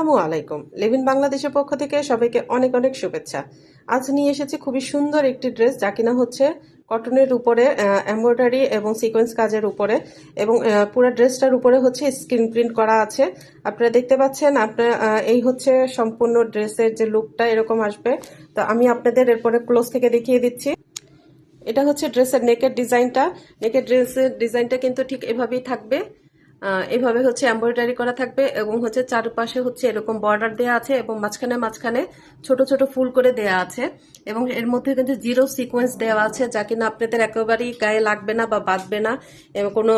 আসসালামু আলাইকুম। Live in বাংলাদেশের পক্ষ থেকে সবাইকে অনেক অনেক শুভেচ্ছা। আজ নিয়ে এসেছি খুবই সুন্দর একটি ড্রেস, যা কিনা হচ্ছে কটনের উপরে এমব্রয়ডারি এবং সিকোয়েন্স কাজের উপরে, এবং পুরো ড্রেসটার উপরে হচ্ছে স্ক্রিন প্রিন্ট করা আছে। আপনারা দেখতে পাচ্ছেন, আপনার এই হচ্ছে সম্পূর্ণ ড্রেসের যে লুকটা এরকম আসবে। তো আমি আপনাদের এরপরে ক্লোজ থেকে দেখিয়ে দিচ্ছি। এটা হচ্ছে ড্রেসের নেকের ডিজাইনটা। নেকের ড্রেসের ডিজাইনটা কিন্তু ঠিক এভাবেই থাকবে। এভাবে হচ্ছে এমব্রয়ডারি করা থাকবে এবং হচ্ছে চারপাশে হচ্ছে এরকম বর্ডার দেওয়া আছে এবং মাঝখানে মাঝখানে ছোট ছোট ফুল করে দেওয়া আছে, এবং এর মধ্যে কিন্তু জিরো সিকোয়েন্স দেওয়া আছে, যা কিনা আপনাদের একেবারেই গায়ে লাগবে না বা বাঁধবে না এবং কোনো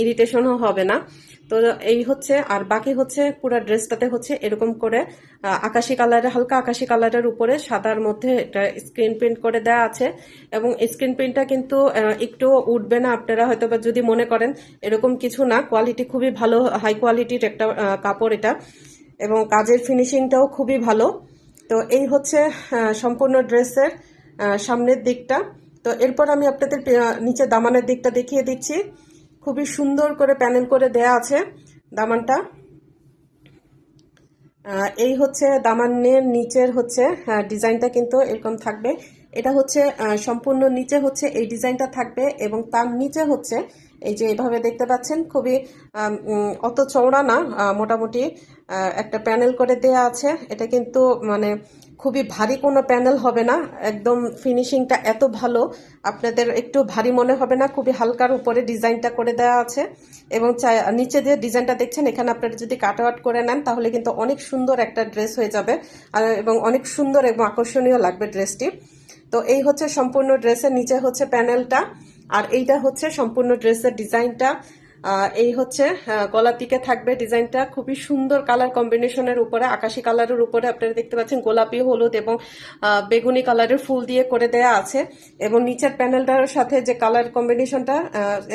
ইরিটেশনও হবে না। তো এই হচ্ছে, আর বাকি হচ্ছে পুরো ড্রেসটাতে হচ্ছে এরকম করে আকাশি কালারের, হালকা আকাশি কালারের উপরে সাদার মধ্যে এটা স্ক্রিন প্রিন্ট করে দেওয়া আছে। এবং স্ক্রিন প্রিন্টটা কিন্তু একটু উঠবে না, আপনারা হয়তো বা যদি মনে করেন, এরকম কিছু না। কোয়ালিটি খুবই ভালো, হাই কোয়ালিটির একটা কাপড় এটা, এবং কাজের ফিনিশিংটাও খুবই ভালো। তো এই হচ্ছে সম্পূর্ণ ড্রেসের সামনের দিকটা। তো এরপর আমি আপনাদের নিচে দামানের দিকটা দেখিয়ে দিচ্ছি। খুবই সুন্দর করে প্যানেল করে দেয়া আছে দামানটা। এই হচ্ছে দামানের নিচের হচ্ছে ডিজাইনটা কিন্তু এরকম থাকবে। এটা হচ্ছে সম্পূর্ণ নিচে হচ্ছে এই ডিজাইনটা থাকবে, এবং তার নিচে হচ্ছে এই যে এভাবে দেখতে পাচ্ছেন, খুবই অত চওড়া না, মোটামুটি একটা প্যানেল করে দেয়া আছে। এটা কিন্তু মানে খুবই ভারী কোনো প্যানেল হবে না, একদম ফিনিশিংটা এত ভালো, আপনাদের একটু ভারী মনে হবে না। খুবই হালকার উপরে ডিজাইনটা করে দেওয়া আছে, এবং নিচে যে ডিজাইনটা দেখছেন, এখানে আপনারা যদি কাট আউট করে নেন তাহলে কিন্তু অনেক সুন্দর একটা ড্রেস হয়ে যাবে, এবং অনেক সুন্দর এবং আকর্ষণীয় লাগবে ড্রেসটি। তো এই হচ্ছে সম্পূর্ণ ড্রেসের নিচে হচ্ছে প্যানেলটা, আর এইটা হচ্ছে সম্পূর্ণ ড্রেসের ডিজাইনটা। এই হচ্ছে গলার দিকে থাকবে ডিজাইনটা, খুবই সুন্দর কালার কম্বিনেশনের উপরে, আকাশি কালারের উপরে আপনারা দেখতে পাচ্ছেন গোলাপি, হলুদ এবং বেগুনি কালারের ফুল দিয়ে করে দেয়া আছে। এবং নিচের প্যানেলটার সাথে যে কালার কম্বিনেশনটা,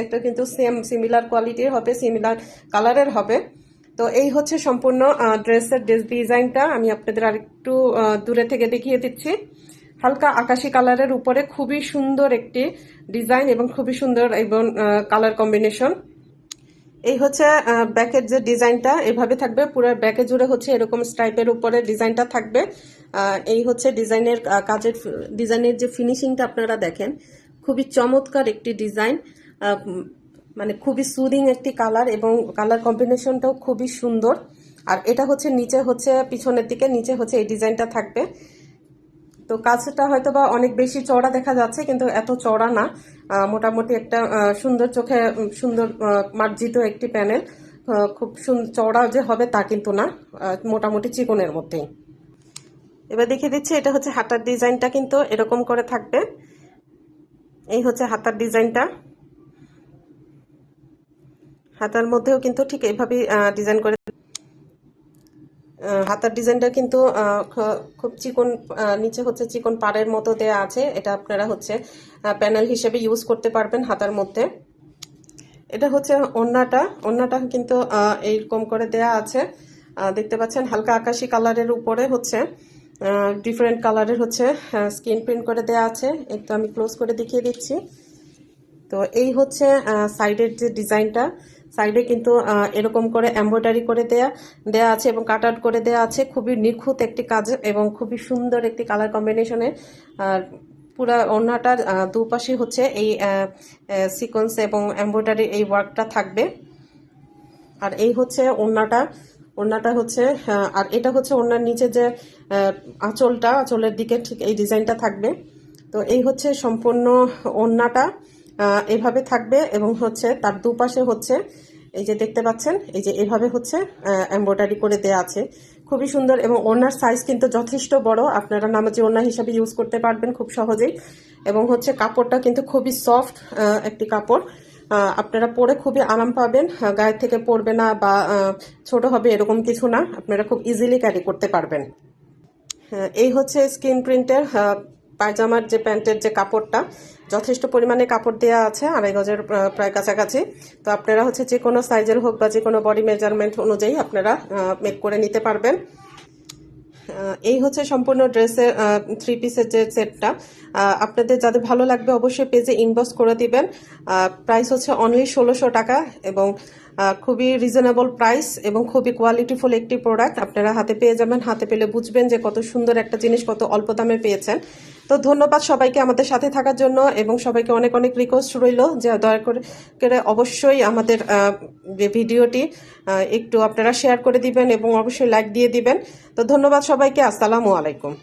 এটা কিন্তু সেম সিমিলার কোয়ালিটির হবে, সিমিলার কালারের হবে। তো এই হচ্ছে সম্পূর্ণ ড্রেসের ডিজাইনটা। আমি আপনাদের আরেকটু দূরে থেকে দেখিয়ে দিচ্ছি। হালকা আকাশি কালারের উপরে খুবই সুন্দর একটি ডিজাইন এবং খুবই সুন্দর এবং কালার কম্বিনেশন। এই হচ্ছে ব্যাকের যে ডিজাইনটা এভাবে থাকবে, পুরো ব্যাকে জুড়ে হচ্ছে এরকম স্ট্রাইপের উপরে ডিজাইনটা থাকবে। এই হচ্ছে ডিজাইনের কাজের, ডিজাইনের যে ফিনিশিংটা আপনারা দেখেন, খুবই চমৎকার একটি ডিজাইন, মানে খুবই সুদিং একটি কালার, এবং কালার কম্বিনেশনটাও খুবই সুন্দর। আর এটা হচ্ছে নিচে হচ্ছে পিছনের দিকে নিচে হচ্ছে এই ডিজাইনটা থাকবে। তো কাজটা হয়তো বা অনেক বেশি চওড়া দেখা যাচ্ছে, কিন্তু এত চওড়া না, মোটামুটি একটা সুন্দর চোখে সুন্দর মার্জিত একটি প্যানেল। খুব চওড়া যে হবে তা কিন্তু না, মোটামুটি চিকনের মধ্যেই। এবার দেখিয়ে দিচ্ছি, এটা হচ্ছে হাতার ডিজাইনটা কিন্তু এরকম করে থাকবে। এই হচ্ছে হাতার ডিজাইনটা, হাতার মধ্যেও কিন্তু ঠিক এইভাবেই ডিজাইন করে। হাতার ডিজাইনটা কিন্তু খুব চিকন, নিচে হচ্ছে চিকন পাড়ের মতো দেয়া আছে। এটা আপনারা হচ্ছে প্যানেল হিসেবে ইউজ করতে পারবেন হাতার মধ্যে। এটা হচ্ছে ওড়নাটা, ওড়নাটা কিন্তু এইরকম করে দেয়া আছে, দেখতে পাচ্ছেন হালকা আকাশি কালারের উপরে হচ্ছে ডিফারেন্ট কালারের হচ্ছে স্ক্রিন প্রিন্ট করে দেয়া আছে। একটু আমি ক্লোজ করে দেখিয়ে দিচ্ছি। তো এই হচ্ছে সাইডের যে ডিজাইনটা, সাইডে কিন্তু এরকম করে এমব্রয়ডারি করে দেয়া আছে এবং কাট আউট করে দেয়া আছে। খুবই নিখুঁত একটি কাজ এবং খুবই সুন্দর একটি কালার কম্বিনেশনে। আর পুরা ওড়নাটার দুপাশে হচ্ছে এই সিকোয়েন্স এবং এমব্রয়ডারি এই ওয়ার্কটা থাকবে। আর এই হচ্ছে ওড়নাটা, ওড়নাটা হচ্ছে, আর এটা হচ্ছে ওড়নার নিচে যে আঁচলটা, আঁচলের দিকে ঠিক এই ডিজাইনটা থাকবে। তো এই হচ্ছে সম্পূর্ণ ওড়নাটা এভাবে থাকবে, এবং হচ্ছে তার দুপাশে হচ্ছে এই যে দেখতে পাচ্ছেন, এই যে এভাবে হচ্ছে এমব্রয়ডারি করে দেয়া আছে, খুবই সুন্দর। এবং ওড়নার সাইজ কিন্তু যথেষ্ট বড়, আপনারা নামাজি ওড়না হিসাবে ইউজ করতে পারবেন খুব সহজেই। এবং হচ্ছে কাপড়টা কিন্তু খুবই সফট একটি কাপড়, আপনারা পরে খুবই আরাম পাবেন, গায়ে থেকে পড়বে না বা ছোট হবে এরকম কিছু না, আপনারা খুব ইজিলি ক্যারি করতে পারবেন। এই হচ্ছে স্ক্রিন প্রিন্টের পায়জামার যে প্যান্টের যে কাপড়টা, যথেষ্ট পরিমাণে কাপড় দেওয়া আছে, 2.5 গজের প্রায় কাছাকাছি। তো আপনারা হচ্ছে যে কোনো সাইজের হোক বা যে কোনো বডি মেজারমেন্ট অনুযায়ী আপনারা মেক করে নিতে পারবেন। এই হচ্ছে সম্পূর্ণ ড্রেসের 3 পিসের যে সেটটা। আপনাদের যাদের ভালো লাগবে অবশ্যই পেজে ইনবক্স করে দিবেন। প্রাইস হচ্ছে অনলি 1600 টাকা, এবং খুবই রিজনেবল প্রাইস এবং খুবই কোয়ালিটিফুল একটি প্রোডাক্ট আপনারা হাতে পেয়ে যাবেন। হাতে পেলে বুঝবেন যে কত সুন্দর একটা জিনিস, কত অল্প দামে পেয়েছেন। তো ধন্যবাদ সবাইকে আমাদের সাথে থাকার জন্য, এবং সবাইকে অনেক অনেক রিকোয়েস্ট রইল যে দয়া করে অবশ্যই আমাদের যে ভিডিওটি একটু আপনারা শেয়ার করে দিবেন এবং অবশ্যই লাইক দিয়ে দিবেন। তো ধন্যবাদ সবাইকে, আসসালামু আলাইকুম।